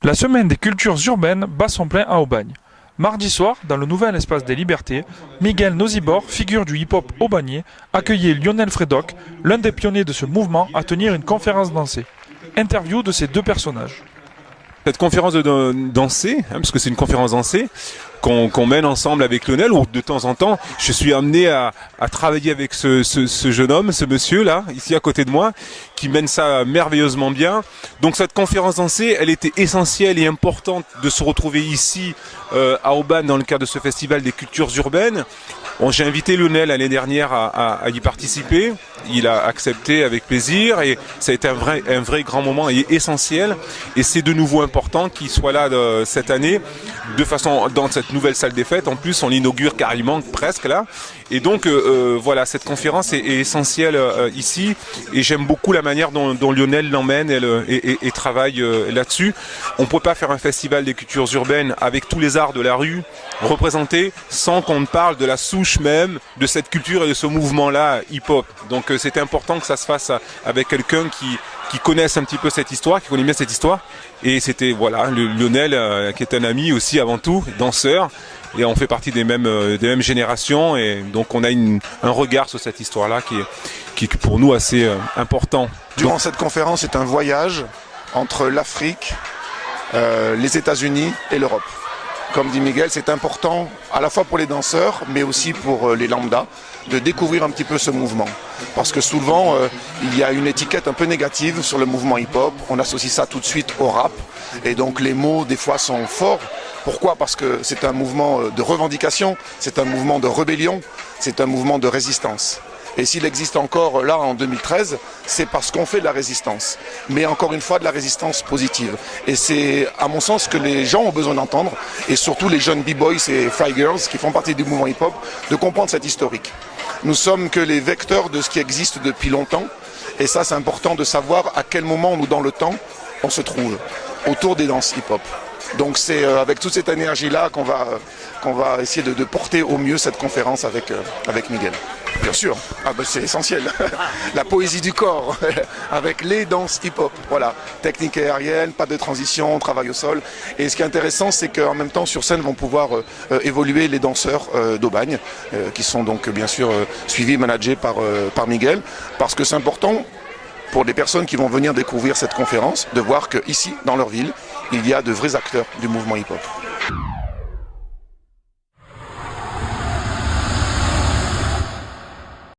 La semaine des cultures urbaines bat son plein à Aubagne. Mardi soir, dans le nouvel espace des Libertés, Miguel Nozibor, figure du hip-hop aubagnais, accueillait Lionel Frédoc, l'un des pionniers de ce mouvement, à tenir une conférence dansée. Interview de ces deux personnages. Cette conférence de danser, parce que c'est une conférence dansée, qu'on mène ensemble avec Lionel, où de temps en temps, je suis amené à travailler avec ce jeune homme, ce monsieur-là, ici à côté de moi, qui mène ça merveilleusement bien. Donc cette conférence dansée, elle était essentielle et importante de se retrouver ici à Aubagne dans le cadre de ce festival des cultures urbaines. J'ai invité Lionel l'année dernière à y participer. Il a accepté avec plaisir et ça a été un vrai grand moment et essentiel. Et c'est de nouveau important qu'il soit là cette année, de façon dans cette nouvelle salle des fêtes. En plus, on l'inaugure carrément presque là. Et donc voilà, cette conférence est essentielle ici. Et j'aime beaucoup la manière dont Lionel l'emmène et travaille là-dessus. On ne peut pas faire un festival des cultures urbaines avec tous les arts de la rue représentés sans qu'on ne parle de la souche même de cette culture et de ce mouvement-là hip-hop. Donc c'était important que ça se fasse avec quelqu'un qui connaisse un petit peu cette histoire, qui connaît bien cette histoire. Et c'était voilà Lionel qui est un ami aussi avant tout, danseur. Et on fait partie des mêmes générations et donc on a un regard sur cette histoire-là qui est pour nous assez important. Durant cette conférence, c'est un voyage entre l'Afrique, les États-Unis et l'Europe. Comme dit Miguel, c'est important à la fois pour les danseurs, mais aussi pour les lambdas, de découvrir un petit peu ce mouvement. Parce que souvent, il y a une étiquette un peu négative sur le mouvement hip-hop. On associe ça tout de suite au rap. Et donc les mots, des fois, sont forts. Pourquoi ? Parce que c'est un mouvement de revendication, c'est un mouvement de rébellion, c'est un mouvement de résistance. Et s'il existe encore là en 2013, c'est parce qu'on fait de la résistance. Mais encore une fois, de la résistance positive. Et c'est à mon sens que les gens ont besoin d'entendre, et surtout les jeunes b-boys et fly girls qui font partie du mouvement hip-hop, de comprendre cette historique. Nous sommes que les vecteurs de ce qui existe depuis longtemps, et ça c'est important de savoir à quel moment nous dans le temps on se trouve autour des danses hip-hop. Donc c'est avec toute cette énergie-là qu'on va essayer de porter au mieux cette conférence avec Miguel. Bien sûr, c'est essentiel. La poésie du corps, avec les danses hip-hop. Voilà, technique aérienne, pas de transition, travail au sol. Et ce qui est intéressant, c'est qu'en même temps, sur scène, vont pouvoir évoluer les danseurs d'Aubagne, qui sont donc bien sûr suivis, managés par Miguel, parce que c'est important pour les personnes qui vont venir découvrir cette conférence, de voir qu'ici, dans leur ville, il y a de vrais acteurs du mouvement hip-hop.